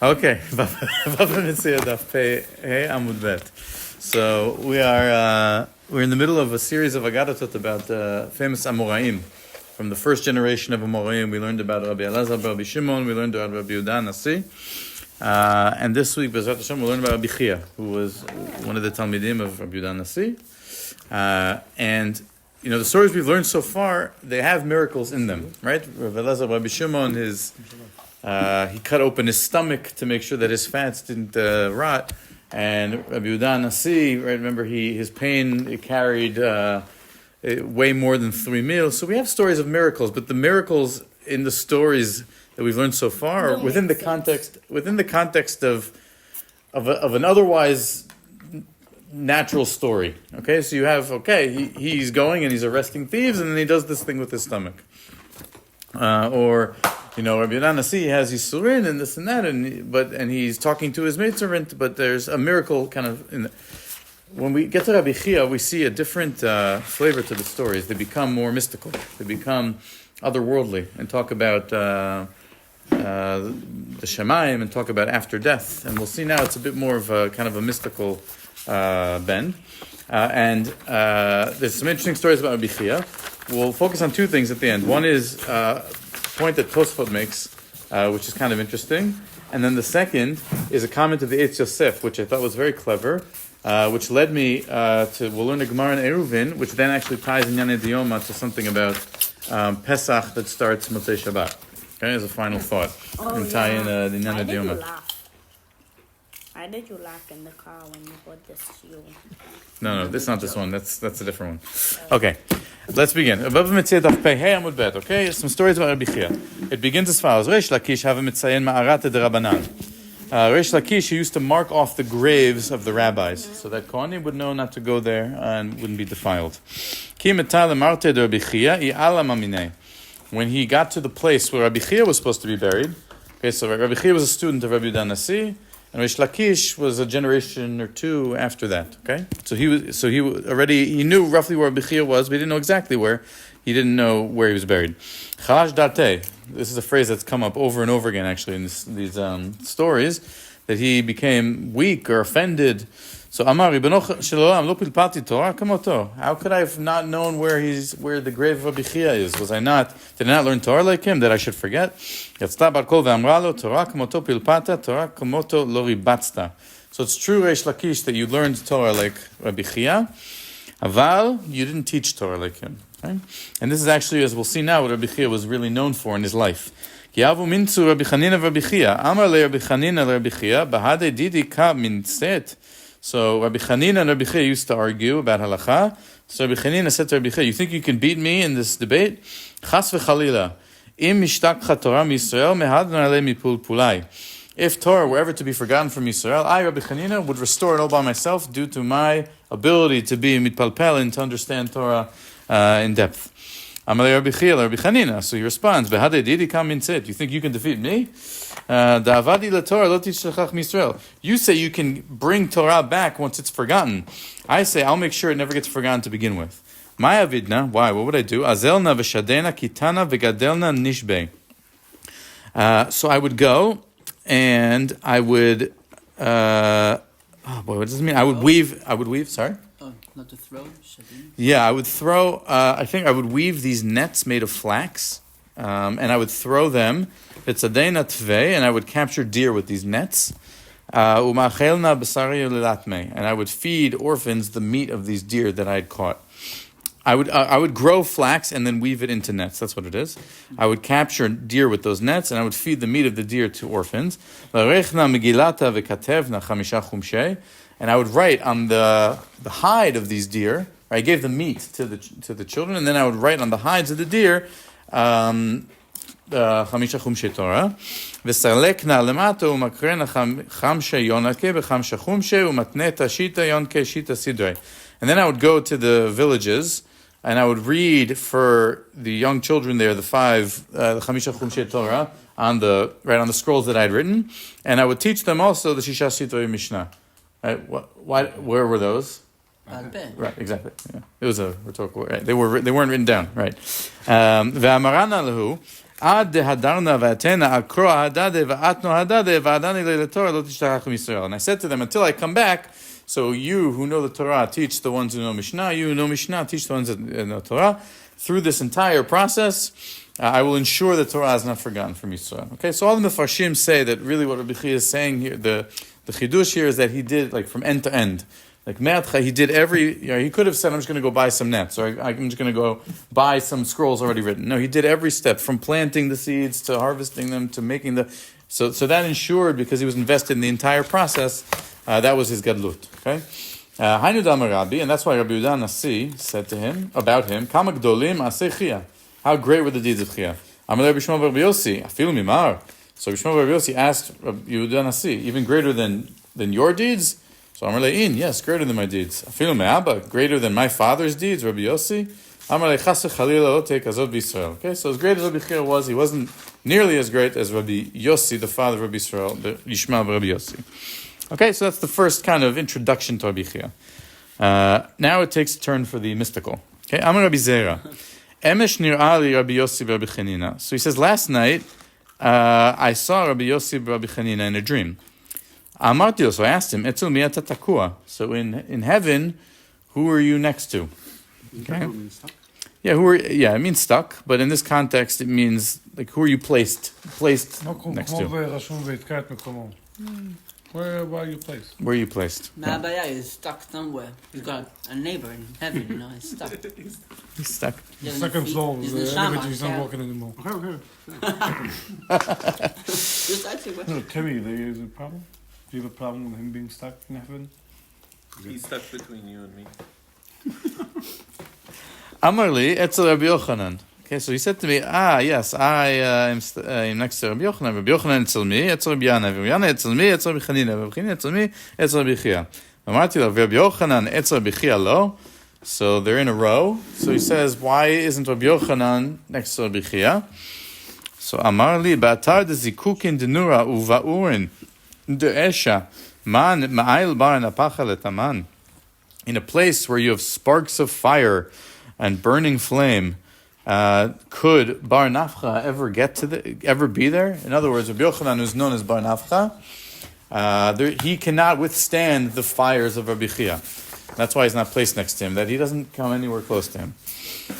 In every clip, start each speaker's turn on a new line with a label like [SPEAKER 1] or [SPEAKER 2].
[SPEAKER 1] Okay, Bava Metzia daf pei amud bet. So we're in the middle of a series of agadatot about famous Amoraim. From the first generation of Amoraim, we learned about Rabbi Elazar, Rabbi Shimon, we learned about Rabbi Yehuda Nasi. And this week, B'ezrat Hashem, we'll learn about Rabbi Hiyya, who was one of the Talmidim of Rabbi Yehuda Nasi. And you know, the stories we've learned so far, they have miracles in them, right? Rabbi Elazar, Rabbi Shimon, he cut open his stomach to make sure that his fats didn't rot. And Rabbi Yehuda Nasi, right, remember his pain, it carried way more than 3 meals. So we have stories of miracles, but the miracles in the stories that we've learned so far are within the context of an otherwise natural story. Okay, so you have, he's going and he's arresting thieves, and then he does this thing with his stomach. Or, you know, Rabbi Yehuda Nasi has Yisurin and this and that, and he's talking to his maidservant, but there's a miracle kind of in the... When we get to Rabbi Hiyya, we see a different flavor to the stories. They become more mystical. They become otherworldly and talk about the Shemayim and talk about after death. And we'll see now it's a bit more of a kind of a mystical bend. And there's some interesting stories about Rabbi Hiyya. We'll focus on 2 things at the end. One is a point that Tosfot makes, which is kind of interesting. And then the second is a comment of the Eitz Yosef, which I thought was very clever, which led me we'll learn a Gemara in Eruvin, which then actually ties in Yanei Diyoma to something about Pesach that starts Motzei Shabbat. Okay, as a final thought. And tie in the Yanei Diyoma.
[SPEAKER 2] Why did you laugh in the car when you heard this?
[SPEAKER 1] No, this is not this one. That's a different one. Okay, let's begin. Bava Metzia daf pei amud bet. Okay, some stories about Rabbi Hiyya. It begins as follows: Reish Lakish have a mitzayin ma'arata de Rabbanan. Reish Lakish, he used to mark off the graves of the rabbis, so that Kohanim would know not to go there and wouldn't be defiled. Ki metal marte de Rabbi Hiyya i'ala mamine. When he got to the place where Rabbi Hiyya was supposed to be buried, okay, so Rabbi Hiyya was a student of Rabbi Yehuda Nasi, and Reish Lakish was a generation or 2 after that. Okay, so he knew roughly where Rabbi Hiyya was, but he didn't know exactly where. He didn't know where he was buried. Chalash date. This is a phrase that's come up over and over again, actually, in these stories, that he became weak or offended. So Amar Ribbono shel Olam lo pilpalti Torah kamoto. How could I have not known where the grave of Rabbi Hiyya is? Did I not learn Torah like him that I should forget? Yatzta bar kol ve'amra lo Torah kamoto pilpata Torah kamoto lo ribatzta. So it's true, Reish Lakish, that you learned Torah like Rabbi Hiyya, aval you didn't teach Torah like him. Okay? And this is actually, as we'll see now, what Rabbi Hiyya was really known for in his life. Kiavu minzu Rabbi Chanina Rabbi Hiyya. Amar le Rabbi Chanina Rabbi Hiyya, bahade didi ka minset. So Rabbi Chanina and Rabbi Hiyya used to argue about halacha. So Rabbi Chanina said to Rabbi Hiyya, you think you can beat me in this debate? Chas v'chalila. Im mishtakcha Torah miYisrael mehadna ale mipul pulai. If Torah were ever to be forgotten from Yisrael, I, Rabbi Chanina, would restore it all by myself due to my ability to be mitpalpel and to understand Torah in depth. Amalei Rabbi Hiyya, Rabbi Chanina. So he responds, "Behadei didi kam minset. You think you can defeat me? Da'avadi leTorah lo tishlachach miYisrael. You say you can bring Torah back once it's forgotten. I say I'll make sure it never gets forgotten to begin with. Maya vidna. Why? What would I do? Azelna v'shadena kitana v'gadelna nishbe. So I would go and I would. What does it mean? I would weave. Sorry.
[SPEAKER 3] Not to throw?
[SPEAKER 1] Yeah, I would throw, I think I would weave these nets made of flax, and I would throw them, and I would capture deer with these nets, and I would feed orphans the meat of these deer that I had caught. I would grow flax and then weave it into nets. That's what it is. I would capture deer with those nets, and I would feed the meat of the deer to orphans. And I would write on the hide of these deer. I gave the meat to the children, and then I would write on the hides of the deer, Chamisha Chumshei Torah, V'sarlekna lemato umakrena Chamshe Yonake b'Chamsha Chumshe umatneta Shita Yonke Shita Sidrei. And then I would go to the villages, and I would read for the young children there the 5 the Chamisha Chumshei Torah on the scrolls that I had written, and I would teach them also the Shisha Sidrei Mishnah. Right? Where were those? Right, exactly. Yeah. It was a rhetorical. Right. They weren't written down. Right. Ve'amarana lahu, Ad dehadarna v'atena akro hadade v'atno hadade v'adani le'letorah lo tishtachach Yisrael. And I said to them, until I come back, so you who know the Torah teach the ones who know Mishnah, you who know Mishnah teach the ones that know Torah. Through this entire process, I will ensure that Torah is not forgotten from Yisrael. Okay, so all the Mefarshim say that really what Rabbi Hiyya is saying here, the chidush here is that he did like from end to end. Like Me'atcha, he did he could have said, I'm just going to go buy some nets, or I'm just going to go buy some scrolls already written. No, he did every step, from planting the seeds to harvesting them to making so that ensured, because he was invested in the entire process, that was his gadlut. Okay? Hainu damar Rabbi, and that's why Rabbi Yehuda Nasi said to him, about him, Kama gdolim aseh Xiyə. How great were the deeds of Xiyə. Amar Rabbi Shmuel bar Rabbi Yossi, afilu mimar. So Rabbi Shmuel bar Rabbi Yossi asked Rabbi Yehuda Nasi, even greater than your deeds? So Amar Le'in, yes, greater than my deeds. Afilu me'abba, greater than my father's deeds, Rabbi Yossi. Amar Le'chas v'chalila lo teik azot b'Yisrael. Okay, so as great as Rabbi Hiyya was, he wasn't nearly as great as Rabbi Yossi, the father of Rabbi Yisrael, Yishmael bar Rabbi Yossi. Okay, so that's the first kind of introduction to Rabbi Hiyya. Now it takes a turn for the mystical. Okay, Amar Rabbi Zera. Emesh nir'ali Rabbi Yossi Rabbi Chanina. So he says, last night, I saw Rabbi Yossi Rabbi Chanina in a dream. Amartio, so I asked him, Etzel mi ata takua. So in heaven, who are you next to? Okay. Yeah, it means stuck, but in this context, it means like who are you placed next to?
[SPEAKER 3] Where are you placed?
[SPEAKER 1] Where are you placed?
[SPEAKER 4] Ma'abaya is stuck somewhere. He's got a neighbor in heaven, he's stuck.
[SPEAKER 1] He's stuck.
[SPEAKER 3] He's stuck in floor.
[SPEAKER 4] He's
[SPEAKER 3] He's
[SPEAKER 4] neshama,
[SPEAKER 3] not walking anymore. Okay.
[SPEAKER 4] Just actually,
[SPEAKER 3] No, Timmy, there is a problem? Do you have a problem with him being stuck in heaven?
[SPEAKER 5] He's stuck between you and me.
[SPEAKER 1] Amarli etzel Rabbi Yochanan. Okay, so he said to me, yes, I am next to Rabbi Yochanan. Rabbi Yochanan etzel me, etzel Rabbi Yana. Rabbi Yana etzel me, etzel Rabbi Chanina. Rabbi Chanina etzel me, etzel Rabbi Hiyya. Amarti lo, Rabbi Yochanan etzel Rabbi Hiyya lo. So they're in a row. So he says, why isn't Rabbi Yochanan next to Rabbi Hiyya? So Amarli, ba'atar de zikukin denura uva'urin de'esha man ma'ayil bar napacha letaman. In a place where you have sparks of fire and burning flame, could Bar Nafcha ever be there? In other words, Rabbi Yochanan, who's known as Bar Nafcha, he cannot withstand the fires of Rabbi Hiyya. That's why he's not placed next to him, that he doesn't come anywhere close to him.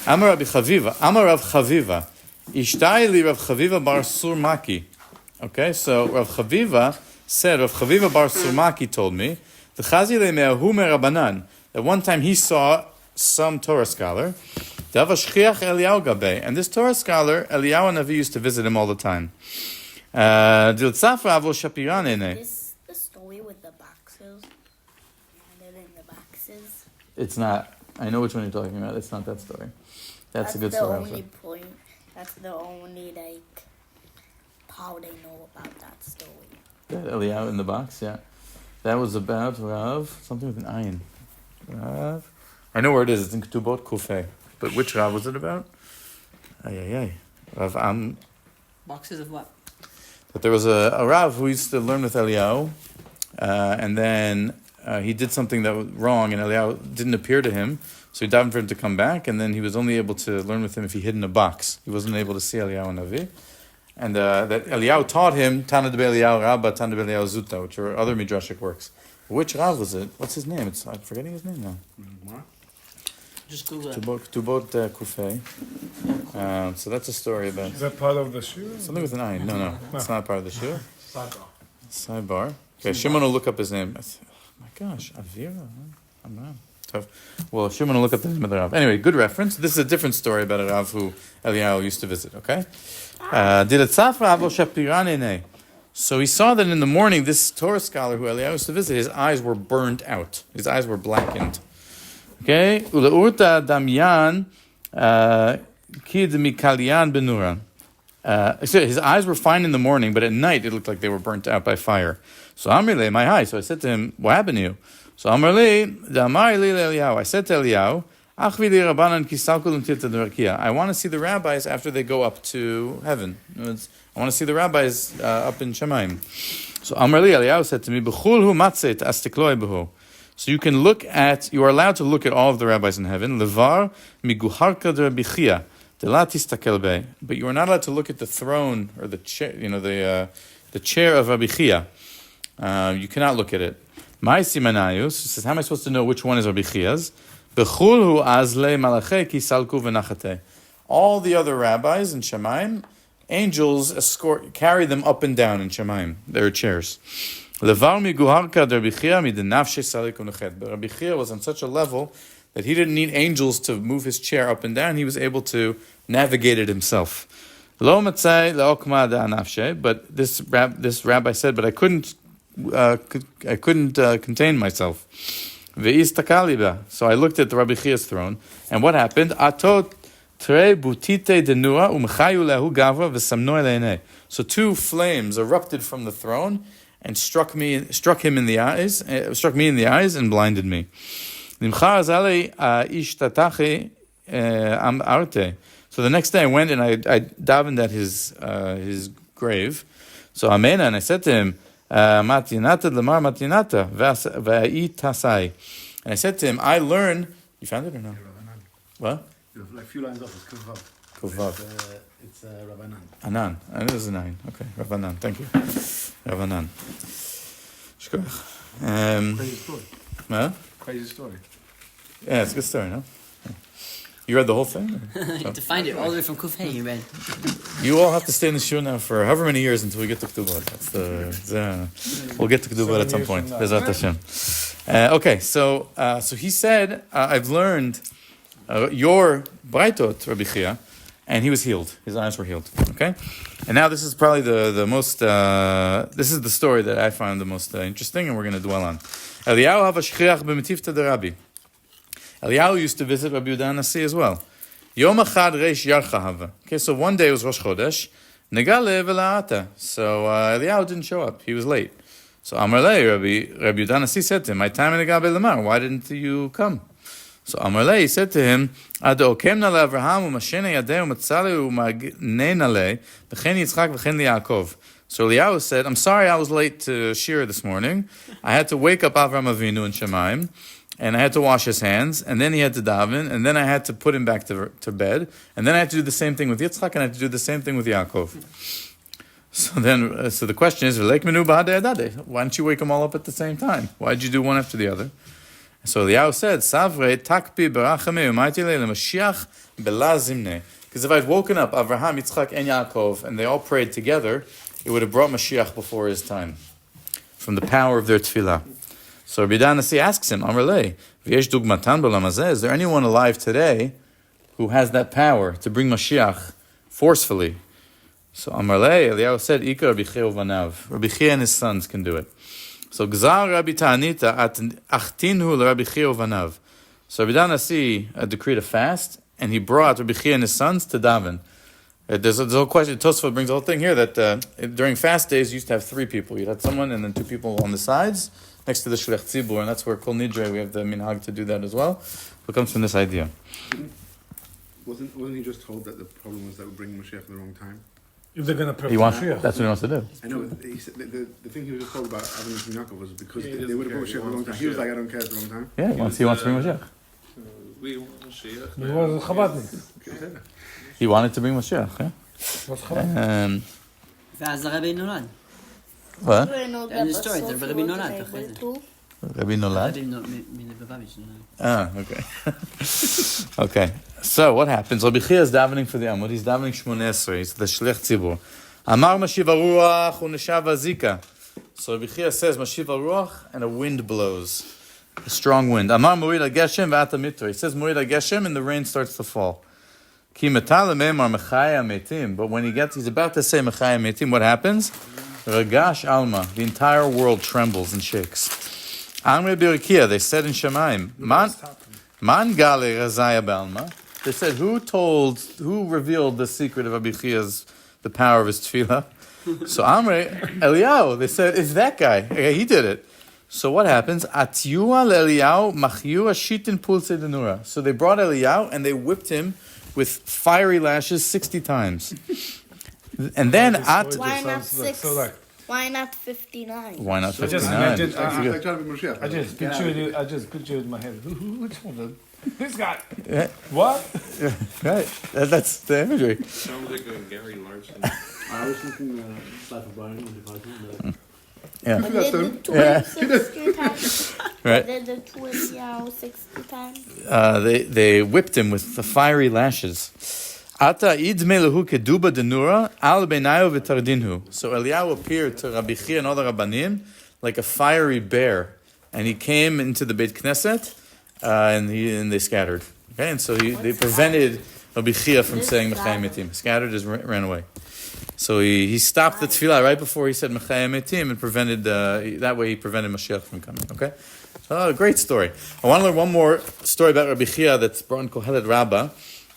[SPEAKER 1] Amar Rabbi Chaviva, Amar Rav Chaviva, Ishtai li Rav Chaviva bar Surmaki. Okay, so Rav Chaviva said, Rav Chaviva bar Surmaki told me, the Chazi le me'ahu me'rabanan, that one time he saw some Torah scholar, and this Torah scholar, Eliyahu Navi, used to visit him all the time.
[SPEAKER 2] This the story with the boxes. And in the boxes.
[SPEAKER 1] It's not. I know which one you're talking about. It's not that story. That's a good story.
[SPEAKER 2] That's the only point. That's the only how they know about that story.
[SPEAKER 1] That Eliyahu in the box, yeah. That was about Rav, something with an ayin. Rav. I know where it is. It's in Ketubot Kufay. But which Rav was it about? Rav
[SPEAKER 4] boxes of what?
[SPEAKER 1] But there was a Rav who used to learn with Eliyahu, and then he did something that was wrong, and Eliyahu didn't appear to him, so he davened for him to come back, and then he was only able to learn with him if he hid in a box. He wasn't able to see Eliyahu Navi. And that Eliyahu taught him Tana de Eliyahu Rabba, Tana de Eliyahu Zuta, which are other midrashic works. Which Rav was it? What's his name? I'm forgetting his name now.
[SPEAKER 3] What?
[SPEAKER 4] Just Google it.
[SPEAKER 1] Ketubot Kufay. So that's a story about...
[SPEAKER 3] Is that part of the shoe?
[SPEAKER 1] Something with an eye. No. It's not part of the shoe. Sidebar. Okay, Shimon will look up his name. Oh my gosh, Avira. Amram. Tough. Well, Shimon will look up the name of the Rav. Anyway, good reference. This is a different story about a Rav who Eliyahu used to visit, okay? So he saw that in the morning, this Torah scholar who Eliyahu used to visit, his eyes were burned out. His eyes were blackened. Okay? Uleurta damyan kid mikalian benura. So his eyes were fine in the morning, but at night it looked like they were burnt out by fire. So Amrle, my eye. So I said to him, what happened to you? So Amrle, Damari Eliyahu. I said to Eliyahu, I want to see the rabbis after they go up to heaven. I want to see the rabbis up in Shemaim. So Amrli Eliyahu said to me, so you are allowed to look at all of the rabbis in heaven. Levar miguharka de Rabbi Hiyya, But you are not allowed to look at the throne or the chair, the chair of Rabbi Hiyya. You cannot look at it. My simanayus says, how am I supposed to know which one is Rabbi Hiyya's? Bechulhu azle malache kisalku v'nachate. All the other rabbis in Shemaim, angels carry them up and down in Shemaim, their chairs. Levar miguharka Rabbi Hiyya midenafshe salik u'nechet. But Rabbi Hiyya was on such a level that he didn't need angels to move his chair up and down. He was able to navigate it himself. Lo matzai leokma da'anafshe. But this rabbi said, but I couldn't contain myself. Ve'istakaliba. So I looked at the Rabbi Hiyya's throne, and what happened? Atot tre butite denua umchayu lehu gavra v'samno eleinei. So two flames erupted from the throne and struck me in the eyes, and blinded me. So the next day I went and I davened at his grave. So Amena, and I said to him, Matinata lemar matinata v'ai tasai. And I said to him, I learn. You found it or no? What?
[SPEAKER 6] Like a few lines off, it's Kuvav.
[SPEAKER 1] Kuvav.
[SPEAKER 6] It's Rabbanan.
[SPEAKER 1] Anan. I know there's a 9. Okay, Rabbanan. Thank you. Rabbanan. Shkoch.
[SPEAKER 6] Crazy story.
[SPEAKER 1] Huh?
[SPEAKER 6] Crazy story.
[SPEAKER 1] Yeah, it's a good story, no? You read the whole thing?
[SPEAKER 4] You have to find it all the way from Kufay, you read.
[SPEAKER 1] You all have to stay in the shul now for however many years until we get to Ketubot. We'll get to Ketubot at some point. Bezrat Hashem. Okay, so he said, I've learned your Braitot, Rabbi Hiyya, and he was healed. His eyes were healed. Okay? And now this is probably the most, this is the story that I found the most interesting, and we're going to dwell on. Eliyahu hava shchiach b'metivta de Rabbi. Eliyahu used to visit Rabbi Yehuda Nasi as well. Yom achad reish yarcha hava. Okay, so one day it was Rosh Chodesh. Negale v'la'ata. So Eliyahu didn't show up. He was late. So Amar lei, Rabbi Yehuda Nasi said to him, my time in Negabe lemar, why didn't you come? So Amar lei said to him, Ad okemna le'Avraham u'mashena yadeh u'matzale u'magnena le v'chen Yitzchak v'chen li'Yaakov. So Eliyahu said, I'm sorry I was late to Shir this morning. I had to wake up Avram Avinu in Shemaim, and I had to wash his hands, and then he had to daven, and then I had to put him back to bed, and then I had to do the same thing with Yitzchak, and I had to do the same thing with Yaakov. So the question is, why didn't you wake them all up at the same time? Why did you do one after the other? So Eliyahu said, Savre takpi barachame u'maiti le Mashiach bela zimne. Because if I'd woken up Avraham, Yitzchak, and Yaakov, and they all prayed together, it would have brought Mashiach before his time, from the power of their tefillah. So Rabbi Yehuda Nasi asks him, Amar lei, v'yesh dugmatan b'olam hazeh, is there anyone alive today who has that power to bring Mashiach forcefully? So Amar lei, Eliyahu said, Ika Rabbi Hiyya ובניו. Rabbi Hiyya and his sons can do it. So Gzar Rabbi Ta'niתא אחתינהו לרבי Hiyya ובניו. So Rabbi Yehuda Nasi decreed a fast, and he brought Rabbi Hiyya and his sons to daven. There's a whole question. Tosfot brings the whole thing here that during fast days you used to have 3 people. You'd have someone and then 2 people on the sides next to the Shlech Tzibur, and that's where Kol Nidre, we have the minhag to do that as well. It comes from this idea.
[SPEAKER 6] Wasn't he just told that the problem was that we're bringing Mashiach at the wrong time?
[SPEAKER 3] If they're going to pray
[SPEAKER 1] That's what he wants to do.
[SPEAKER 6] I know. He said the thing he was just told about Avram and Yaakov was because they would have brought Mashiach at the wrong time. He was like, I don't care, it's the wrong time.
[SPEAKER 1] Yeah, he wants to bring Mashiach.
[SPEAKER 5] We want Mashiach.
[SPEAKER 3] He was a Chabadnik.
[SPEAKER 1] He wanted to bring Mashiach, yeah?
[SPEAKER 3] Was Chabadnik.
[SPEAKER 4] ואז הרבי נולד.
[SPEAKER 1] What?
[SPEAKER 4] And the story, the Rabbi נולד אחרי זה.
[SPEAKER 1] Rabbi Nolad?
[SPEAKER 4] הרבי מלבביץ' נולד.
[SPEAKER 1] Okay. Okay. So what happens? Rabbi Hiyya is davening for the Amud. He's davening Shmoneh Esrei. He's the Shlech Tzibur. Amar Mashiv HaRuach u'neshav HaZika. So Rabbi Hiyya says Mashiv HaRuach, and a wind blows. A strong wind. Amar Morid HaGeshem v'ata mitra. He says Morid HaGeshem, and the rain starts to fall. Ki metal memar mechaya metim. But when he's about to say mechaya metim, what happens? Ragash alma. The entire world trembles and shakes. Amre b'Rikiya, they said in Shemaim, Man gale razaya b'alma. They said, who revealed the secret of Rabbi Hiyya's, the power of his tefillah? So Amre, Eliyahu, they said, it's that guy. Okay, he did it. So what happens? Atyua le'Eliyahu machyua shitin pulse denura. So they brought Eliyahu and they whipped him with fiery lashes 60 times. And then
[SPEAKER 2] Why not 6? Why not 59?
[SPEAKER 1] Why not 59?
[SPEAKER 3] I just pictured in my head. Which one? This guy.
[SPEAKER 1] Yeah.
[SPEAKER 3] What?
[SPEAKER 1] Right. That's the imagery.
[SPEAKER 5] Sounds like a Gary Larson.
[SPEAKER 6] I was thinking Life of Brian when they fight
[SPEAKER 1] Yeah.
[SPEAKER 2] But did the twins
[SPEAKER 1] Yeah.
[SPEAKER 2] 60 times?
[SPEAKER 1] Right.
[SPEAKER 2] Did the twins yell 60 times?
[SPEAKER 1] They whipped him with the fiery lashes. Ata idme lehu keduba denura al benayu v'tardinhu. So Eliyahu appeared to Rabbi Hiyya and all the Rabbanim like a fiery bear, and he came into the Beit Knesset, and they scattered. Okay, and so they prevented Rabbi Hiyya from saying Mechayim Metim. Scattered, just ran away. So he stopped the tefillah right before he said Mechayim Metim and prevented that way he prevented Mashiach from coming. Okay, so great story. I want to learn one more story about Rabbi Hiyya that's brought in Kohelet Rabbah.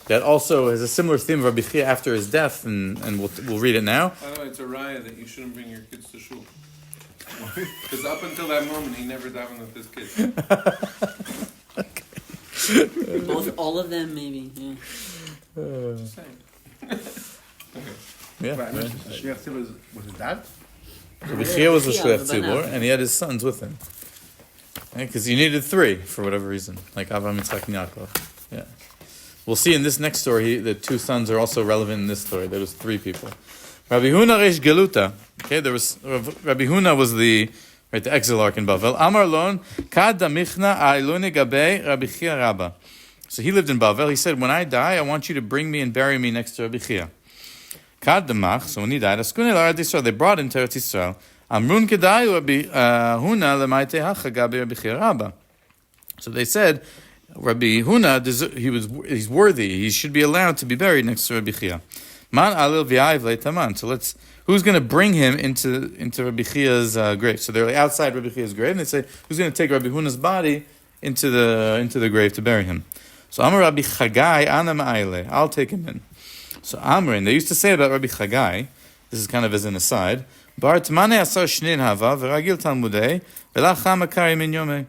[SPEAKER 1] That also has a similar theme of Rabbi Hiyya after his death, and we'll read it now.
[SPEAKER 5] By the way, it's a raya that you shouldn't bring your kids to shul. Because up until that moment, he never davened with his kids.
[SPEAKER 4] All of them, maybe. Yeah.
[SPEAKER 5] Just saying.
[SPEAKER 1] Yeah.
[SPEAKER 6] Right. Shliach Tzibur was his dad?
[SPEAKER 1] Rabbi Hiyya was a
[SPEAKER 4] Xi'an,
[SPEAKER 1] Shliach
[SPEAKER 4] Bava
[SPEAKER 1] Tzibur, and he had his sons with him. Because you needed three for whatever reason, like Bava Metzia and Yaakov. Yeah. We'll see in this next story, the two sons are also relevant in this story. There was three people. Rabbi Huna Reish Geluta. Okay, there was Rabbi Huna was the exilarch in Bavel. Amar lon kad damichna ailuni gabe Rabbi Hiyya Rabba. So he lived in Bavel. He said, when I die, I want you to bring me and bury me next to Rabbi Hiyya. Kad damach. So when he died, askuni l'Eretz Yisrael. They brought him to Eretz Yisrael. Amrun kedai Rabbi Huna lemaitei hacha gabe Rabbi Hiyya Rabba. So they said, Rabbi Huna, he's worthy. He should be allowed to be buried next to Rabbi Hiyya. Man alil v'ayv le'taman. So who's going to bring him into Rabbi Hiyya's grave? So they're outside Rabbi Hiyya's grave, and they say, who's going to take Rabbi Huna's body into the grave to bury him? So Amar Rabbi Chagai ana ma'ayle. I'll take him in. So Amrin, they used to say about Rabbi Chagai, this is kind of as an aside, Bar t'mane asar shnein hava v'ragil talmudei v'lacham akari min yomei.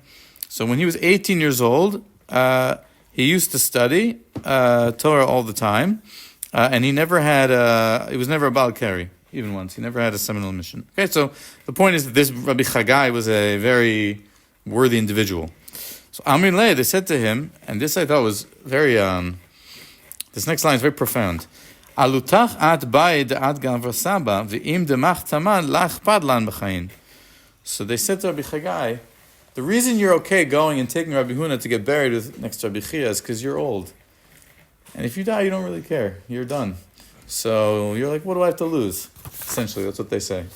[SPEAKER 1] So when he was 18 years old, he used to study Torah all the time, and he was never a Baal Keri, even once. He never had a seminal mission. Okay, so the point is that this Rabbi Chagai was a very worthy individual. So Amrin Leh, they said to him, and this I thought was very, this next line is very profound. Alutach at bayi de'at gavra saba v'im demach taman lach padlan b'chayin. So they said to Rabbi Chagai, the reason you're okay going and taking Rabbi Huna to get buried next to Rabbi Hiyya is because you're old. And if you die, you don't really care. You're done. So you're like, what do I have to lose? Essentially, that's what they say.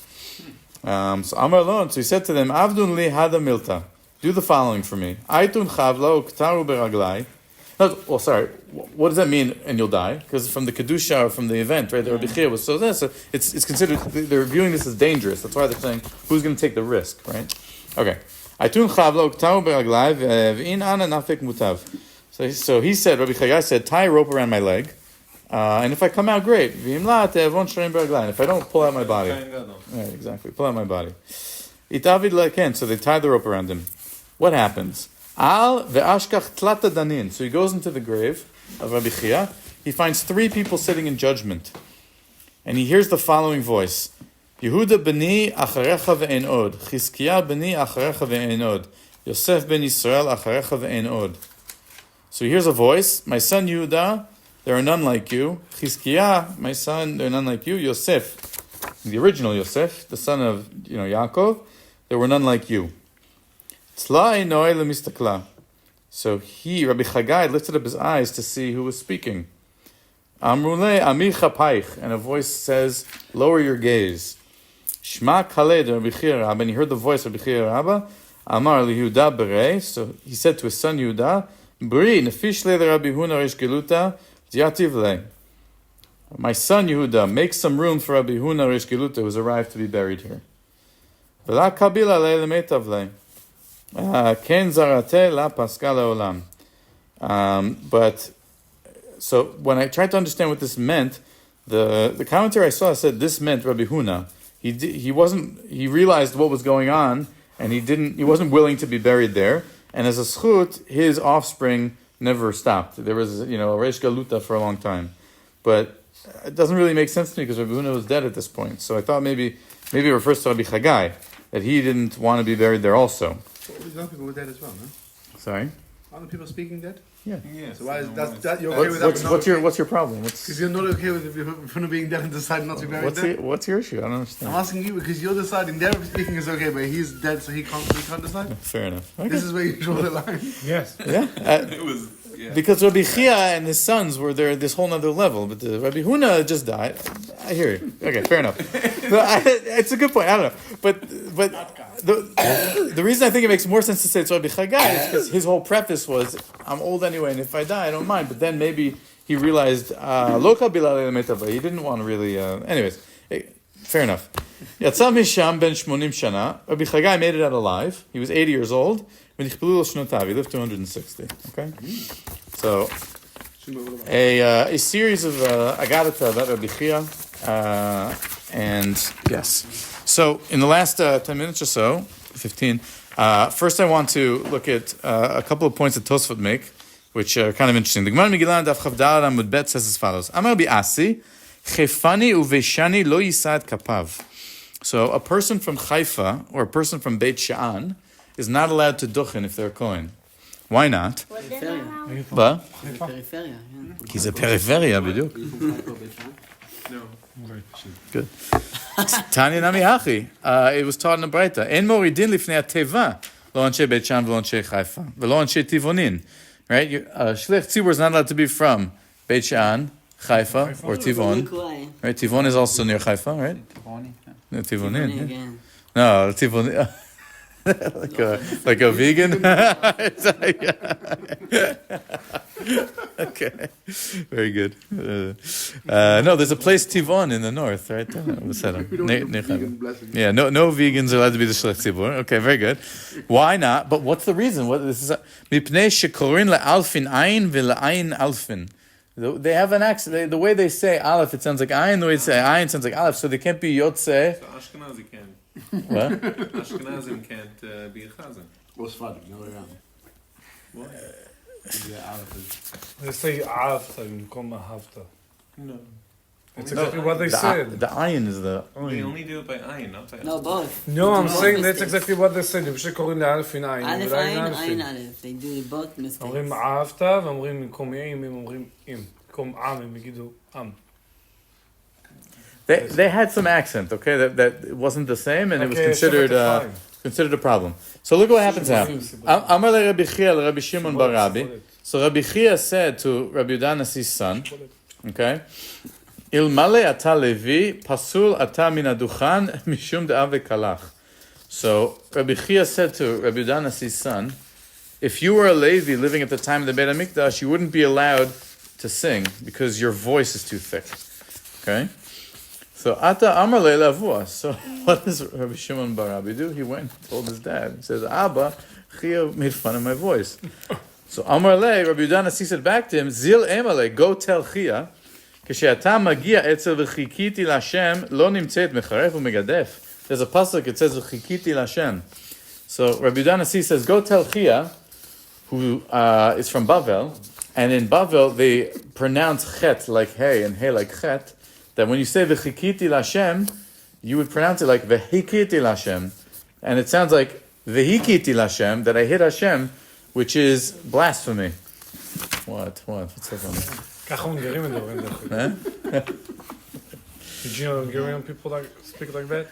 [SPEAKER 1] So Amar Lon, so he said to them, Avdun li hada milta. Do the following for me. Aitun chavla uktaru beraglai. What does that mean, and you'll die? Because from the Kedusha, or from the event, right, the Rabbi Hiyya was so it's considered, they're viewing this as dangerous. That's why they're saying, who's going to take the risk, right? Okay. So he said, Rabbi Hiyya said, tie a rope around my leg, and if I come out, great. And if I don't, pull out my body. Right, exactly, pull out my body. So they tied the rope around him. What happens? So he goes into the grave of Rabbi Hiyya. He finds three people sitting in judgment. And he hears the following voice. Yehuda b'ni acharecha ve'en od. Chizkiah b'ni acharecha ve'en od. Yosef ben Yisrael acharecha ve'en od. So he hears a voice. My son Yehuda, there are none like you. Chizkiah, my son, there are none like you. Yosef, the original Yosef, the son of Yaakov, there were none like you. Tzla einoi lemistakla. So Rabbi Chagai, lifted up his eyes to see who was speaking. Amrule amir chapaich, and a voice says, lower your gaze. Shma kaled Rabbi Hiyya Rabba, and he heard the voice of Rabbi Hiyya Rabba. Amar liYehuda berei, so he said to his son Yehuda, Bri nefish le Rabbi Huna Reish Geluta, diativ le. My son Yehuda, make some room for Rabbi Huna Reish Geluta, who has arrived to be buried here. V'la kabila le lemetav le. Ken zarate la paska leolam. But so when I tried to understand what this meant, the commentary I saw said this meant Rabbi Huna. He realized what was going on, and he wasn't willing to be buried there. And as a schut, his offspring never stopped. There was a Reish Galuta for a long time, but it doesn't really make sense to me because Rabbi Huna was dead at this point. So I thought maybe it refers to Rabbi Chagai, that he didn't want to be buried there also.
[SPEAKER 6] Well, these other people were dead as well, no?
[SPEAKER 1] Sorry?
[SPEAKER 6] Aren't the people speaking dead?
[SPEAKER 1] Yeah.
[SPEAKER 5] Yes.
[SPEAKER 6] So why is that you're okay with that?
[SPEAKER 1] What's your problem?
[SPEAKER 6] Because you're not okay with Rabbi being dead and deciding not to be buried there?
[SPEAKER 1] What's your issue? I don't understand.
[SPEAKER 6] I'm asking you because you're deciding their speaking is okay, but he's dead, so he can't decide.
[SPEAKER 1] Fair enough. Okay.
[SPEAKER 6] This is where you draw the line.
[SPEAKER 3] Yes.
[SPEAKER 1] Yeah.
[SPEAKER 5] It was. Yeah.
[SPEAKER 1] Because Rabbi Hiyya and his sons were there at this whole nother level, but Rabbi Huna just died. I hear you. Okay, fair enough. It's a good point. I don't know, but the reason I think it makes more sense to say it's Rabbi Hiyya is because his whole preface was, "I'm old anyway, and if I die, I don't mind." But then maybe he realized Lo kabilale metava. He didn't want to really. Anyways, fair enough. Yatsa misham ben 80 shana. Rabbi Hiyya made it out alive. He was 80 years old. He lived 260. Okay, so a series of agadata about Rabbi Hiyya, and yes. So in the last 10 minutes or so, 15. First, I want to look at a couple of points that Tosfot make, which are kind of interesting. The Gemara Megillah Daf Chavdal Amud Bet says as follows: Amar Bi Asi, Chefani uveshani lo yisad kapav. So a person from Haifa or a person from Beit Sha'an is not allowed to duchen if they're a Kohen. Why not? What?
[SPEAKER 4] Periferia, yeah.
[SPEAKER 1] He's a periferia, b'diuk.
[SPEAKER 5] No.
[SPEAKER 1] Good. Tanya Nami Hachi. It was taught in the Braita. En moridin lifnei ateva lo anshe Beit Sha'an v'lo anshe Haifa v'lo anshe Tivonin. Right? Shliach tzibur is not allowed to be from Beit Sha'an, Haifa, or Tivon. Right? Tivon is also near Haifa, right? Tivonin. Yeah. No, Tivonin. like a vegan. Okay, very good. No, there's a place Tivon in the north, right? Yeah, no vegans are allowed to be the shliach tzibur. Okay, very good. Why not? But what's the reason? What this is? Mipnei shekorin le'alfin ayin ve'le'ayin alfin. They have an accent. The way they say aleph, it sounds like ayin. The way they say ayin sounds like aleph. So they can't be yotze.
[SPEAKER 5] So Ashkenazi can.
[SPEAKER 1] What?
[SPEAKER 5] Ashkenazim can't be a chazan.
[SPEAKER 6] What's funny? No way around.
[SPEAKER 5] What?
[SPEAKER 3] They say after in Koma Hafta.
[SPEAKER 5] No.
[SPEAKER 3] It's exactly what they said.
[SPEAKER 1] The ayin is the.
[SPEAKER 5] They only do it by ayin, not by
[SPEAKER 4] No, both.
[SPEAKER 3] No, I'm
[SPEAKER 4] Both
[SPEAKER 3] saying that's
[SPEAKER 4] mistakes.
[SPEAKER 3] exactly what they said. הם שקוראים לאלף עין עין.
[SPEAKER 4] Aleph
[SPEAKER 3] ולעין
[SPEAKER 4] ayin,
[SPEAKER 3] אלפין.
[SPEAKER 4] ayin aleph. They do both mistakes.
[SPEAKER 3] אומרים אהבת ואומרים במקום עם, הם אומרים עם. במקום עם, הם יגידו עם.
[SPEAKER 1] They had some accent, okay, that wasn't the same, and it was
[SPEAKER 3] Okay,
[SPEAKER 1] considered a problem. So look what happens now. Amar le Rabbi Hiyya le Rabbi Shimon bar Rabbi. So Rabbi Hiyya said to Rabbi Yehuda Nasi's son, okay, Ilmale ata levi pasul ata min aduchan mishum de'ave kalach. So Rabbi Hiyya said to Rabbi Yehuda Nasi's son, if you were a Levi living at the time of the Beit HaMikdash, you wouldn't be allowed to sing because your voice is too thick. Okay? So Ata Amar Le'lavua. So what does Rabbi Shimon bar Rabbi do? He went and told his dad. He says, Abba, Xiya made fun of my voice. So Amar Le, Rabbi Yehuda Nasi said back to him, Zil Emale, go tell Xiya, Kishe'ata magia etzel v'chikiti l'Hashem, lo nimtzeit mecharef u'megadef. There's a pasuk, it says v'chikiti l'Hashem. So Rabbi Yehuda Nasi says, go tell Xiya, who is from Bavel, and in Bavel they pronounce chet like hey and hey like chet, that when you say v'chikiti l'Hashem, you would pronounce it like v'hikiti l'Hashem. And it sounds like v'hikiti l'Hashem, that I hit Hashem, which is blasphemy. What? What's so funny?
[SPEAKER 3] ככה הונגרים מדברים דרך אגב. Did you know Hungarian people speak like that?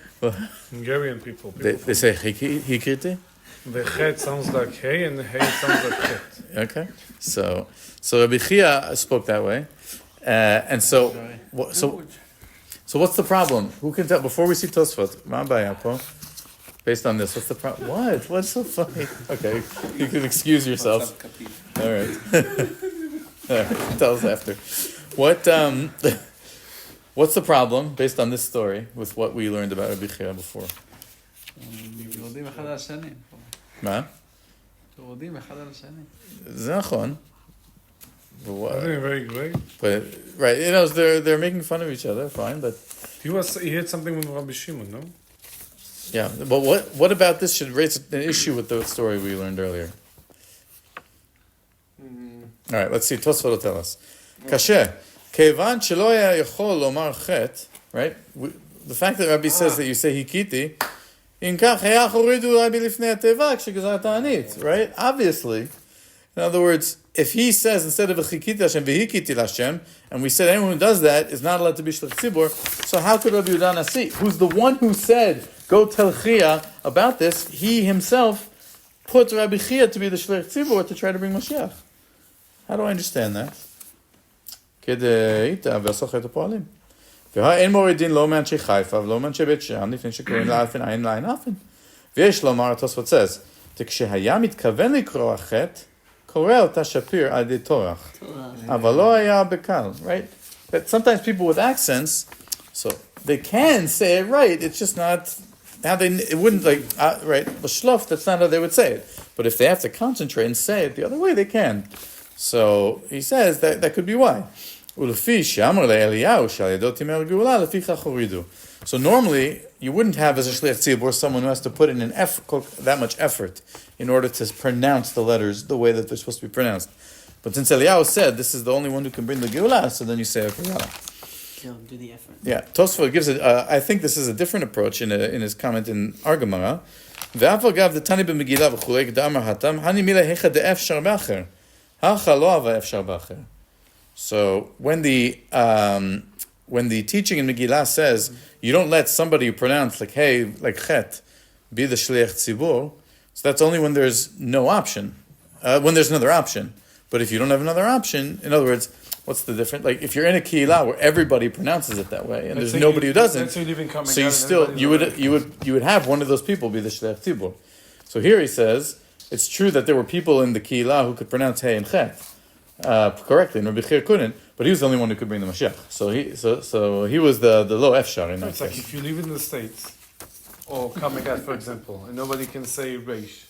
[SPEAKER 3] Hungarian people.
[SPEAKER 1] They say hikiti?
[SPEAKER 3] The chet sounds like hey and the hey sounds like chet.
[SPEAKER 1] Okay. So Rabbi Hiyya spoke that way. And so what's the problem? Who can tell? Before we see Tosfot, based on this, what's the problem? What? What's so funny? Okay, you can excuse yourself. All right. All right. Tell us after. What's the problem based on this story with what we learned about Rabbi Hiyya before?
[SPEAKER 7] יורדים אחד על השני.
[SPEAKER 1] מה?
[SPEAKER 7] יורדים אחד על השני.
[SPEAKER 1] זה נכון.
[SPEAKER 3] Very great.
[SPEAKER 1] But right, they're making fun of each other, fine, but
[SPEAKER 3] He had something with Rabbi Shimon, no?
[SPEAKER 1] yeah. But what about this should raise an issue with the story we learned earlier? All right, let's see. Tosfot will tell us. Kashe, kevan shelo haya yachol lomar chet, right? The fact that Rabbi says that you say hikiti, in kach haya choridu Rabbi lifnei ateva kshegazar ta'anit, right? Obviously, in other words, if he says instead of v'chikiti Hashem, v'hikiti Hashem, and we said anyone who does that is not allowed to be shlich tzibur, so how could Rabbi Yehuda Nasi, who's the one who said, go tell Xiya about this, he himself put Rabbi Hiyya to be the shlich tzibur to try to bring Mashiach? How do I understand that? כדאיתא והסוחת הפועלים. והאין מורידין לא מאנשי חיפה ולא מאנשי בית שאן לפני שקוראים לאלפין עין לעין אפין. ויש לומר, התוספות says, כשהיה מתכוון לקרוא החטא, קורא אותה שפיר על ידי טורח. אבל לא היה בקל, right? But sometimes people with accents, so they can say it right, it's just not how they, it wouldn't like, right, b'shlof, that's not how they would say it. But if they have to concentrate and say it the other way, they can. So he says that could be why. So normally, you wouldn't have as a shliach tzibur someone who has to put in that much effort in order to pronounce the letters the way that they're supposed to be pronounced. But since Eliyahu said this is the only one who can bring the Geulah, so then you say okay,
[SPEAKER 4] He'll do the effort.
[SPEAKER 1] Yeah, Tosfot gives it. I think this is a different approach in his comment in Ar Gemara. So when the teaching in Megillah says you don't let somebody who pronounce like hey, like chet, be the shliach tzibur, so that's only when there's no option, when there's another option. But if you don't have another option, in other words, what's the difference? Like if you're in a kihila where everybody pronounces it that way, and there's nobody who doesn't, so you still you would have one of those people be the shliach tzibur. So here he says it's true that there were people in the kihila who could pronounce hey and chet correctly, and Rabbi Hiyya couldn't, but he was the only one who could bring the Mashiach. So he was the low efshar in that
[SPEAKER 3] It's
[SPEAKER 1] case.
[SPEAKER 3] like if you live in the States, or Kamagat, for example, and nobody can say reish,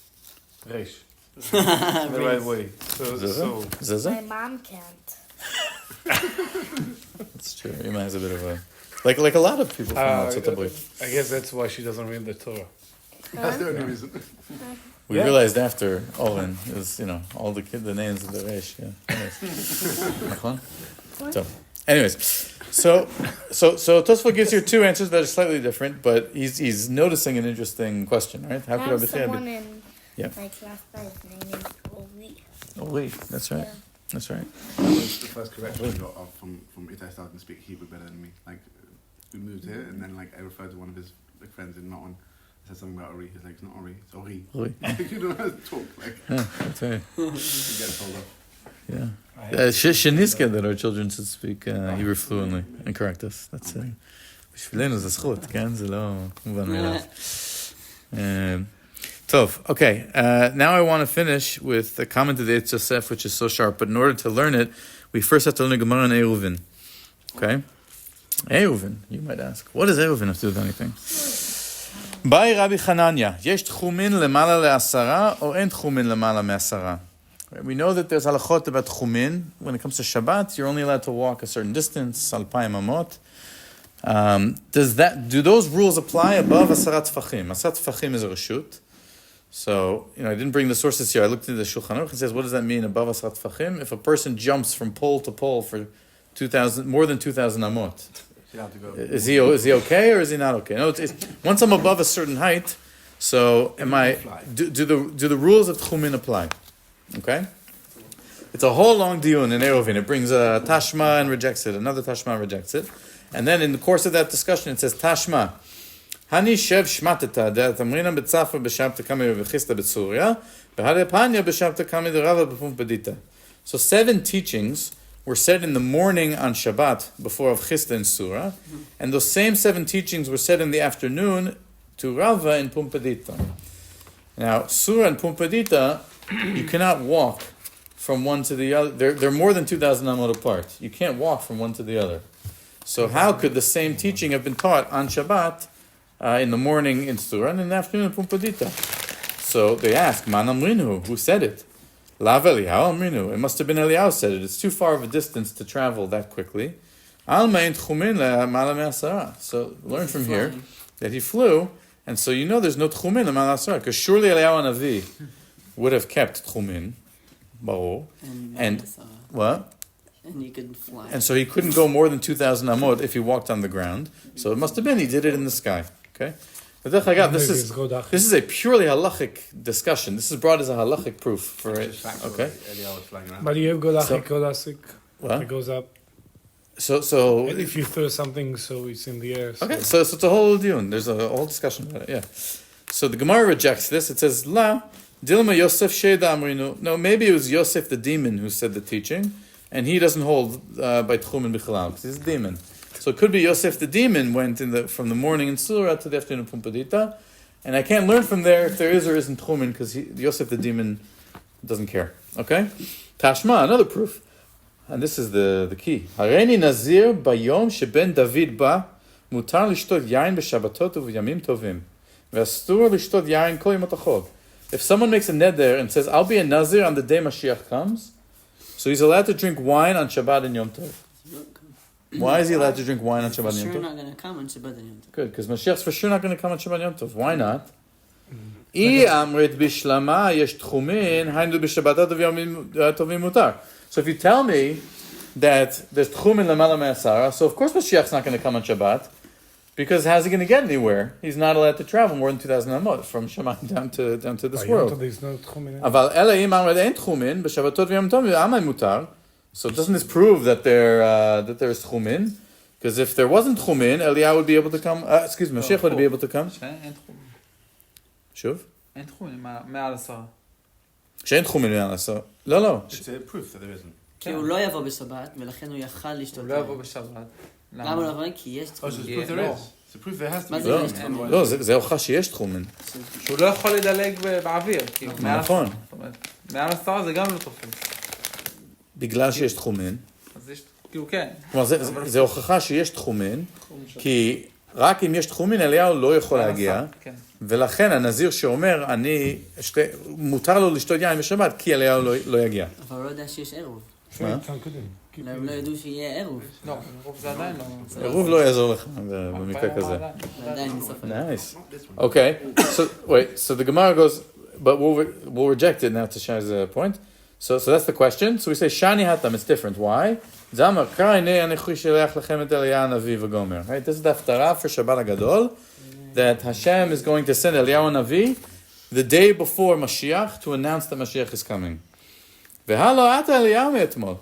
[SPEAKER 3] the right way. So
[SPEAKER 2] My mom can't.
[SPEAKER 1] That's true. Ima has a bit of a like a lot of people from Artzot Habrut.
[SPEAKER 3] I guess that's why she doesn't read the Torah.
[SPEAKER 6] That's the only reason.
[SPEAKER 1] We realized after Oren is all the names of the Reish. So, anyways, so Tosfot gives here two answers that are slightly different, but he's noticing an interesting question, right? How could Rabbi Hiyya
[SPEAKER 2] someone
[SPEAKER 1] be?
[SPEAKER 2] in my class by his name is Oli.
[SPEAKER 1] Oli, that's right.
[SPEAKER 2] Yeah.
[SPEAKER 1] That's right.
[SPEAKER 6] That was the first correction I got from Itai starting to speak Hebrew better than me. Like, we moved here, and then I referred to one of his friends in Mountain. Said something about Ori. He's like, it's not Ori, it's Ori.
[SPEAKER 1] Ori.
[SPEAKER 6] You don't know how to talk.
[SPEAKER 1] That's right.
[SPEAKER 6] You get told off.
[SPEAKER 1] Yeah. Sheniska that our children should speak Hebrew fluently and correct us. That's בשבילנו זה זכות, כן? זה לא מובן מאליו. Tov. Okay. Now I want to finish with the comment of the Eitz Yosef, which is so sharp. But in order to learn it, we first have to learn the Gemara on Eruvin. Okay? Eruvin, you might ask. What does Eruvin have to do with anything? Bai Rabbi Hananya, yesh tchumin lemala le'asara or en tchumin lemala me'asara? We know that there's halachot about tchumin. When it comes to Shabbat, you're only allowed to walk a certain distance, alpayim amot. Do those rules apply above asarat tfachim? Asarat tfachim is a reshut. So, I didn't bring the sources here. I looked into the Shulchan Aruch. It says, what does that mean above asarat tfachim? If a person jumps from pole to pole for more than 2,000 amot. Is he okay or is he not okay? No, once I'm above a certain height, so do the rules of Tchumin apply? Okay? It's a whole long diyun in Eruvin. It brings a tashma and rejects it. Another tashma and rejects it. And then in the course of that discussion, it says tashma. Hani shev shmatata tamrina betzafa b'shabta kami v'chista b'tzuria v'hade panya b'shabta kami d'rava b'pum b'dita. So 7 teachings were said in the morning on Shabbat before of Chista and Surah, and those same 7 teachings were said in the afternoon to Rava and Pumpadita. Now, Surah and Pumpadita, you cannot walk from one to the other. They're more than 2,000 amot apart. You can't walk from one to the other. So how could the same teaching have been taught on Shabbat in the morning in Surah and in the afternoon in Pumpadita? So they ask, Man Amrinu, who said it? Lav Eliyahu Amrinu. It must have been Eliyahu said it. It's too far of a distance to travel that quickly. Alma in Tchumin le'mala me'asara. So learn from here that he flew, and so there's no Tchumin le'mala me'asara, because surely Eliyahu Navi would have kept Tchumin, Baruch, and what?
[SPEAKER 4] And he could fly.
[SPEAKER 1] And so he couldn't go more than 2,000 amot if he walked on the ground. So it must have been he did it in the sky. Okay. ודרך אגב,
[SPEAKER 8] Maybe it's good achik.
[SPEAKER 1] this is a purely halachic discussion. This is brought as a halachic proof for it.
[SPEAKER 6] It's factual,
[SPEAKER 1] Okay.
[SPEAKER 6] like, Eliyahu was flying around.
[SPEAKER 8] But you have good
[SPEAKER 1] So-
[SPEAKER 8] achik, good asik.
[SPEAKER 1] What?
[SPEAKER 8] It goes up.
[SPEAKER 1] So
[SPEAKER 8] And if you throw something, so it's in the air.
[SPEAKER 1] okay, so it's a whole dune. There's a whole discussion about it. Yeah. So the Gemara rejects this. It says La Dilma Yosef Sheda Amrinu. No, maybe it was Yosef the demon who said the teaching, and he doesn't hold by Tchumen Bichalal because he's a demon. So it could be Yosef the demon went from the morning in Surah to the afternoon in Pumpadita, and I can't learn from there if there is or isn't Tchumen because Yosef the demon doesn't care. Okay, Tashma, another proof. And this is the key. Hareini nazir bayom sheben David ba mutar lishtot yain b'shabbatot u'v'yamim tovim v'astur lishtot yain kol yomot hachol. If someone makes a neder and says, "I'll be a nazir on the day Mashiach comes," so he's allowed to drink wine on Shabbat and Yom Tov. Why is he allowed to drink wine on Shabbat and Yom
[SPEAKER 4] Sure
[SPEAKER 1] Tov?
[SPEAKER 4] not going to come on Shabbat and Yom Tov.
[SPEAKER 1] Good, because Mashiach's for sure not going to come on Shabbat and Yom Tov. Why not? I amrit bishlama yesh tchumin hainu b'shabbatot u'v'yamim tovim mutar. So if you tell me that there's tchumin lamala me'asara, so of course Mashiach's not going to come on Shabbat, because how's he going to get anywhere? He's not allowed to travel more than 2,000 amot from Shemayim down to this world.
[SPEAKER 8] There's no tchumen.
[SPEAKER 1] Aval ela im amrit ein tchumin b'shabbatot v'yom tovim amay mutar. So doesn't this prove that there's tchumin? Because if there wasn't tchumin, Eliyahu would be able to come. Mashiach would be able to come.
[SPEAKER 7] שאין תחום.
[SPEAKER 1] שוב?
[SPEAKER 7] אין תחום, מעל 10.
[SPEAKER 1] שאין תחומים מעל 10. לא.
[SPEAKER 6] It's a proof that there isn't.
[SPEAKER 4] כי הוא לא יבוא בשבת, ולכן הוא יכל לשתות
[SPEAKER 7] הוא לא
[SPEAKER 4] יין.
[SPEAKER 7] יבוא בשבת.
[SPEAKER 4] למה הוא לא יבוא? כי יש
[SPEAKER 6] Oh, so it's
[SPEAKER 4] תחומים.
[SPEAKER 6] proof there is. It's a proof there has to
[SPEAKER 4] מה
[SPEAKER 6] be.
[SPEAKER 4] זה יש תחומים?
[SPEAKER 1] לא, זה הוכחה שיש תחומים.
[SPEAKER 7] שהוא לא יכול לדלג באוויר. כאילו, מעל
[SPEAKER 1] נכון.
[SPEAKER 7] 10. זאת אומרת, מעל 10 זה גם לא תופס.
[SPEAKER 1] בגלל שיש תחומים.
[SPEAKER 7] אז יש, כאילו כן.
[SPEAKER 1] כלומר, זה הוכחה שיש תחומים, כי רק אם יש תחומים, אליהו לא יכול להגיע,
[SPEAKER 7] כן.
[SPEAKER 1] ולכן הנזיר שאומר, מותר לו לשתות יין בשבת, כי אליהו לא יגיע.
[SPEAKER 4] אבל הוא לא יודע שיש עירוב.
[SPEAKER 1] מה?
[SPEAKER 4] אולי הם לא ידעו שיהיה עירוב.
[SPEAKER 7] לא, רוב זה עדיין לא.
[SPEAKER 1] עירוב לא יעזור לך במקרה כזה.
[SPEAKER 4] ועדיין מסוף.
[SPEAKER 1] Nice. Okay. So the Gemara goes, but we'll reject it now to Shai's point. So that's the question. So we say Shani Hatam. It's different. Why? Zamar Kaine Anechu Sheleach Lechem Et Eliyahu Navi V'Gomer. Right. This is the haftarah for Shabbat Hagadol, that Hashem is going to send Eliyahu Navi the day before Mashiach to announce that Mashiach is coming. V'halo Ata Eliyahu Me'etmol.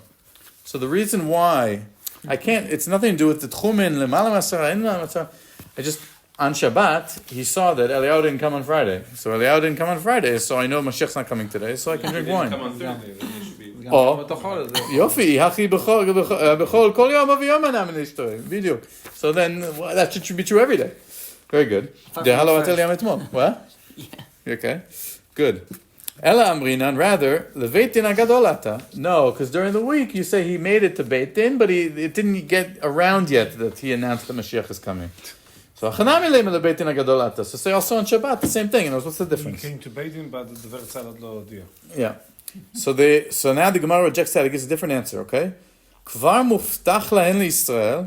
[SPEAKER 1] So the reason why I can't, it's nothing to do with the Tchumen Lemala Masara In Masara. I just. On Shabbat, he saw that Eliyahu didn't come on Friday. So Eliyahu didn't come on Friday, so I know Mashiach's not coming today, so I can drink wine.
[SPEAKER 5] Come on Thursday, then you should be.
[SPEAKER 1] או,
[SPEAKER 7] בתוכו זה.
[SPEAKER 1] יופי, הכי בכל כל יום ויום אדם נשתוי, בדיוק. So then, that should be true every day. Very good. דהלו את אליהם אתמול. What? Okay, good. אלא אמרינן, rather, לבית דין הגדול אתה. No, because during the week you say he made it to Beit Din, but it didn't get around yet that he announced that Mashiach is coming. So achanami leim lebeit din hagadol ata. So say also on Shabbat the same thing. What's the
[SPEAKER 8] He
[SPEAKER 1] difference?
[SPEAKER 8] came to Beit Din, but the Vertzal עוד לא הודיע.
[SPEAKER 1] Yeah. So now the Gemara rejects that. It gives a different answer. Okay. כבר מובטח להן לישראל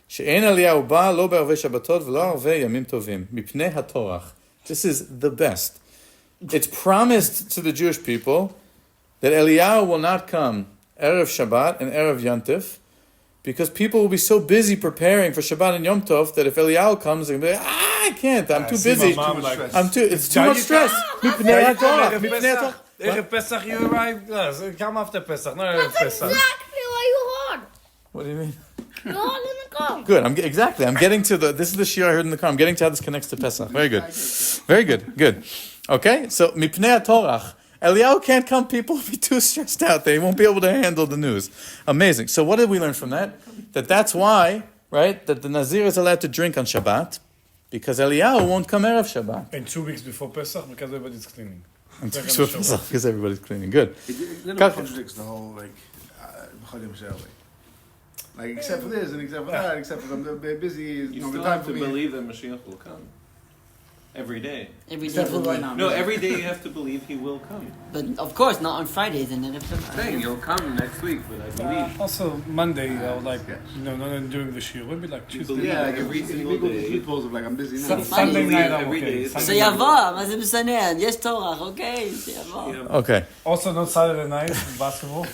[SPEAKER 1] שאין אליהו בא לא בערבי שבתות ולא ערבי ימים טובים מפני התורח. This is the best. It's promised to the Jewish people that Eliyahu will not come Erev Shabbat and Erev Yantif, because people will be so busy preparing for Shabbat and Yom Tov that if Eliyahu comes, they're going to be like, I'm too busy. It's too much stress.
[SPEAKER 8] Erev Pesach, you arrived. Come after Pesach, not Erev
[SPEAKER 2] That's
[SPEAKER 8] Pesach.
[SPEAKER 2] exactly what you heard.
[SPEAKER 1] What do you mean?
[SPEAKER 2] You're all gonna come.
[SPEAKER 1] Good. I'm getting to this is the shiur I heard in the car. I'm getting to how this connects to Pesach. Very good. Very good. Good. Okay. So, mipnei hatorach. Eliyahu can't come. People will be too stressed out. They won't be able to handle the news. Amazing. So what did we learn from that? That's why, right, that the Nazir is allowed to drink on Shabbat, because Eliyahu won't come Erev Shabbat.
[SPEAKER 8] And 2 weeks before Pesach, because everybody's cleaning.
[SPEAKER 1] And 2 weeks before Pesach, because everybody's cleaning. Good.
[SPEAKER 6] It little contradicts the whole, like, B'chodim Shelly. Like, except for this and except for that, except for them, they're busy.
[SPEAKER 5] You still have to believe that Mashiach will come. Every day.
[SPEAKER 4] Every day.
[SPEAKER 6] Except for right now.
[SPEAKER 5] No, every day you have to believe he will come.
[SPEAKER 4] But of course, not on Fridays and then
[SPEAKER 5] I'm saying he'll come next week, but I believe.
[SPEAKER 8] Also, Monday, not during the shiur, maybe like Tuesday.
[SPEAKER 6] Yeah, like
[SPEAKER 5] every
[SPEAKER 6] if
[SPEAKER 5] single
[SPEAKER 6] you go to
[SPEAKER 5] day.
[SPEAKER 6] sleep of like I'm busy now.
[SPEAKER 8] Sunday night, I'm
[SPEAKER 5] Every day
[SPEAKER 8] okay.
[SPEAKER 5] is-
[SPEAKER 8] Sunday night.
[SPEAKER 4] שיבוא, מה זה משנה? יש תורח, אוקיי, שיבוא.
[SPEAKER 1] Okay.
[SPEAKER 8] Also, not Saturday night, basketball.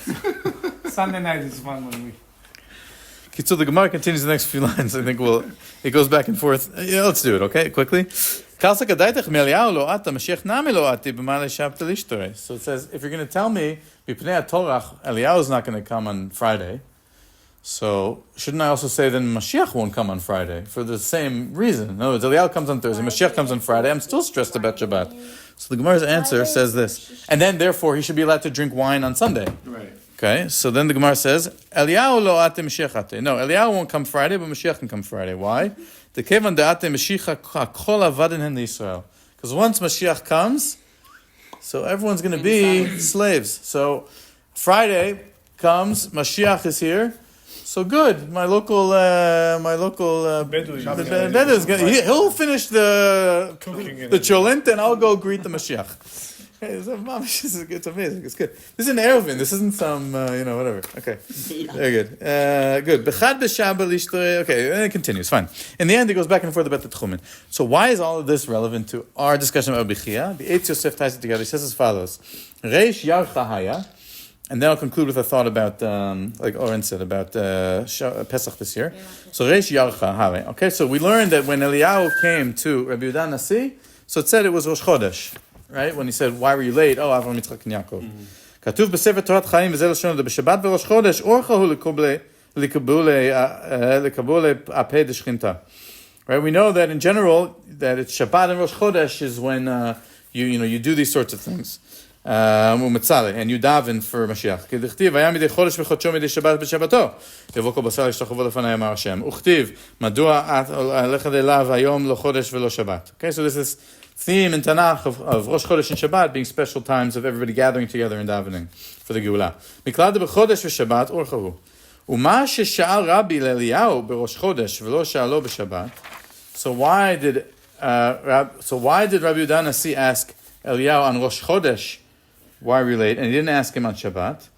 [SPEAKER 8] Sunday night is fun with me.
[SPEAKER 1] So the Gemara continues the next few lines. I think it goes back and forth. Yeah, let's do it, okay? Quickly. Kalsa kadaitach me'Eliyahu lo ata, Mashiach nami lo ati, b'malei shabta lishtorei. So it says, if you're going to tell me, b'pnei HaTorach, Eliyahu is not going to come on Friday, so shouldn't I also say then Mashiach won't come on Friday for the same reason? In other words, Eliyahu comes on Thursday, Mashiach comes on Friday, I'm still stressed about Shabbat. So the Gemara's answer says this, and then therefore he should be allowed to drink wine on Sunday.
[SPEAKER 3] Right.
[SPEAKER 1] Okay, so then the Gemara says, Eliyahu lo ate Mashiach ate. No, Eliyahu won't come Friday, but Mashiach can come Friday. Why? The kevan de ate Mashiach kol avadin hen Israel. Because once Mashiach comes, so everyone's going to be slaves. So Friday comes, Mashiach is here. So good, my local Bedouin is gonna, he'll finish the cholent and I'll go greet the Mashiach. Hey, it's amazing. It's good. This is an Eruvin. This isn't some, whatever. Okay, very good. Good. Okay, and it continues. Fine. In the end, it goes back and forth about the Tchumen. So why is all of this relevant to our discussion about Rabbi Hiyya? The Eitz Yosef ties it together. He says as follows: Reish Yarcha Haya. And then I'll conclude with a thought about, like Oren said, about Pesach this year. So Reish Yarcha Hare. Okay, so we learned that when Eliyahu came to Rabbi Yehuda Nasi, so it said it was Rosh Chodesh, right? When he said, "Why were you late?" Oh, Avraham, Yitzchak, and Yaakov. Katuv b'Sefer Torat Chaim v'zel Lashon b'Shabbat v'Rosh Chodesh orchahu lekabule apei d'shchinta. Right? We know that in general that it's Shabbat and Rosh Chodesh is when you do these sorts of things. And you daven for Mashiach. כדכתיב, היה מדי חודש וחודשו מדי שבת בשבתו. יבוא כל בשר ישתחוו לפני אמר השם. וכתיב, מדוע הלכת אליו היום לא חודש ולא שבת. Okay, so there's this theme in Tanakh of Rosh Chodesh and Shabbat being special times of everybody gathering together and davening for the Geulah. מקלד בחודש ושבת אורחה הוא. ומה ששאל רבי לאליהו בראש חודש ולא שאלו בשבת. So why did Rabbi Yehuda Nasi ask Eliyahu on Rosh Chodesh, why are we late? And he didn't ask him on Shabbat.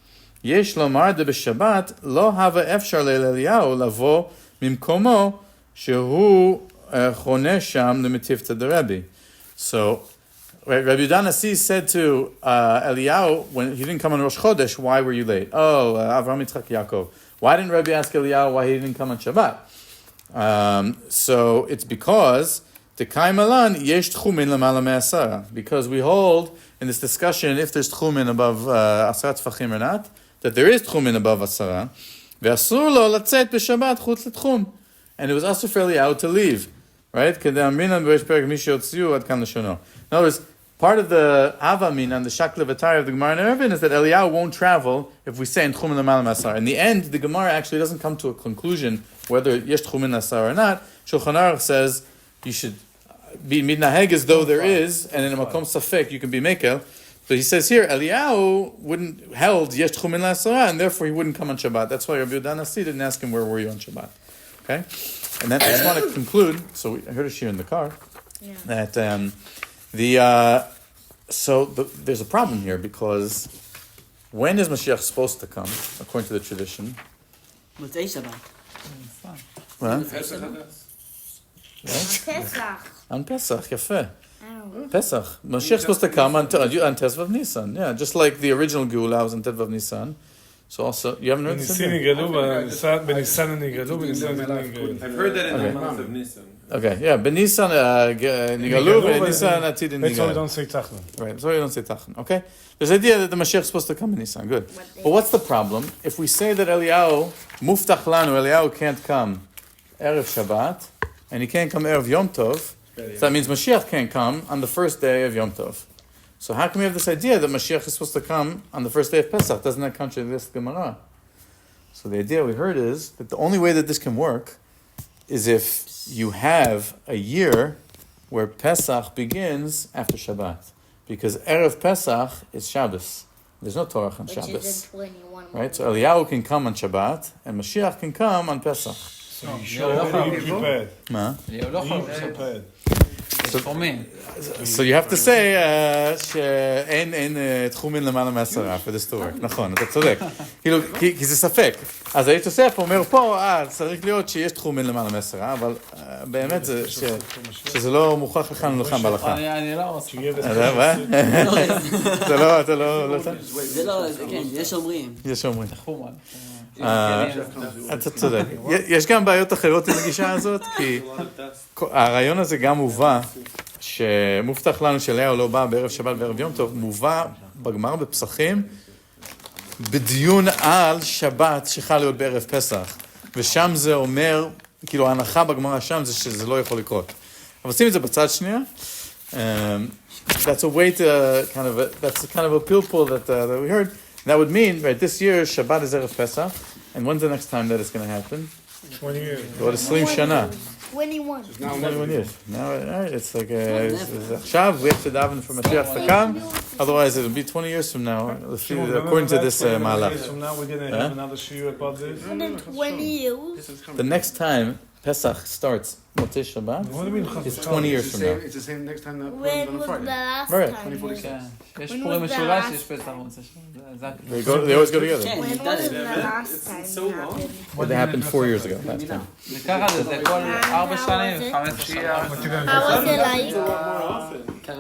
[SPEAKER 1] Yesh lomar de b'Shabbat lo hava efshar le'Eliyahu lavo mimkomo shehu choneh sham l'metivta de Rabbi. So, Rabbi Yehuda Nasi said to Eliyahu, when he didn't come on Rosh Chodesh, why were you late? Oh, Avraham, Yitzchak, Yaakov. Why didn't Rabbi ask Eliyahu why he didn't come on Shabbat? So it's because because we hold in this discussion if there's tchumen above asarat tfachim or not, that there is tchumen above asara. And it was asur for Eliyahu to leave, right? In other words, part of the avamin and the shakla v'tari of the Gemara and Eruvin is that Eliyahu won't travel if we say in tchumen l'malam asar. In the end, the Gemara actually doesn't come to a conclusion whether yesh tchumen asar or not. Shulchan Aruch says you should be midnaheg as though there is, and in a makom safek you can be mekel. But he says here, Eliyahu wouldn't held yesh tchumen la'asara, and therefore he wouldn't come on Shabbat. That's why Rabbi Yehuda Nasi didn't ask him where were you on Shabbat. Okay, and then I just want to conclude. So I heard a shir in the car that there's a problem here because when is Mashiach supposed to come according to the tradition?
[SPEAKER 4] Motzei Shabbat.
[SPEAKER 1] Well,
[SPEAKER 2] Pesach.
[SPEAKER 1] on Pesach, yafeh. Pesach. Mashiach is supposed to come on Tezvav Nisan. Yeah, just like the original Geulah was on Tezvav Nisan. So also, you haven't read this?
[SPEAKER 3] I've heard that in the month of Nisan.
[SPEAKER 1] Okay, yeah, Benisan Nigalu, Benisan Atid
[SPEAKER 8] That's why we
[SPEAKER 1] Nigalu.
[SPEAKER 8] don't say Tachna.
[SPEAKER 1] Right, that's why you don't say Tachan. Okay, there's the idea that the Mashiach is supposed to come in Nisan. Good. But what's the problem? If we say that Eliyahu, Muftach Lanu, Eliyahu can't come Erev Shabbat, and he can't come Erev Yom Tov, so that means Mashiach can't come on the first day of Yom Tov. So how can we have this idea that Mashiach is supposed to come on the first day of Pesach? Doesn't that contradict this Gemara? So the idea we heard is that the only way that this can work is if you have a year where Pesach begins after Shabbat. Because Erev Pesach is Shabbos. There's no Torah on Shabbos. Right? So Eliyahu can come on Shabbat, and Mashiach can come on Pesach.
[SPEAKER 8] So you should be prepared.
[SPEAKER 1] Huh?
[SPEAKER 8] Be prepared.
[SPEAKER 1] So you have to say שאין תחומין למעלה מעשרה for this to work. נכון, אתה צודק. כי זה ספק. אז היית יוסף אומר פה, צריך להיות שיש תחומין למעלה מעשרה, אבל באמת שזה לא מוכח לכאן ולכאן בהלכה.
[SPEAKER 7] אני לא מסכים.
[SPEAKER 1] זה לא, אתה לא...
[SPEAKER 4] זה לא, כן, יש אומרים.
[SPEAKER 1] יש אומרים.
[SPEAKER 7] תחומן.
[SPEAKER 1] אתה צודק. יש גם בעיות אחרות עם הגישה הזאת, כי הרעיון הזה גם הובא שמובטח לנו שאליהו לא בא בערב שבת וערב יום טוב, מובא בגמר בפסחים, בדיון על שבת שחל להיות בערב פסח. ושם זה אומר, כאילו ההנחה בגמרא שם זה שזה לא יכול לקרות. אבל שים את זה בצד שנייה. That's a way to that's kind of a pilpul that we heard. That would mean, right, this year Shabbat is Erev Pesach, and when's the next time that it's going to happen?
[SPEAKER 8] 20 years.
[SPEAKER 1] What is 20 Shana?
[SPEAKER 2] 21.
[SPEAKER 1] 21 years. Now, right, it's like עכשיו, we have to daven for Mashiach to come, otherwise it'll be 20 years from now, according to this Malach.
[SPEAKER 8] So now we're going to have another shiur about this.
[SPEAKER 2] Within 20 years.
[SPEAKER 1] The next time Pesach starts Motzei Shabbat,
[SPEAKER 8] What do you mean?
[SPEAKER 1] it's 20 years from now.
[SPEAKER 6] It's the same next time that
[SPEAKER 2] When
[SPEAKER 6] on
[SPEAKER 2] was
[SPEAKER 6] Friday.
[SPEAKER 2] the last
[SPEAKER 1] Right.
[SPEAKER 2] time?
[SPEAKER 6] 2046.
[SPEAKER 7] כן. יש
[SPEAKER 2] When
[SPEAKER 7] פורים
[SPEAKER 2] was the
[SPEAKER 7] משולש,
[SPEAKER 2] last
[SPEAKER 7] יש פסח מוצא שם.
[SPEAKER 1] They always go together.
[SPEAKER 4] כן,
[SPEAKER 2] When
[SPEAKER 4] היא
[SPEAKER 2] was
[SPEAKER 4] דלת.
[SPEAKER 2] the last time
[SPEAKER 5] so
[SPEAKER 2] it
[SPEAKER 5] long.
[SPEAKER 2] happened?
[SPEAKER 1] It happened 4 years ago, last time.
[SPEAKER 7] וככה זה כל 4 שנים, 5 שנים.
[SPEAKER 2] How was it like?
[SPEAKER 4] קרה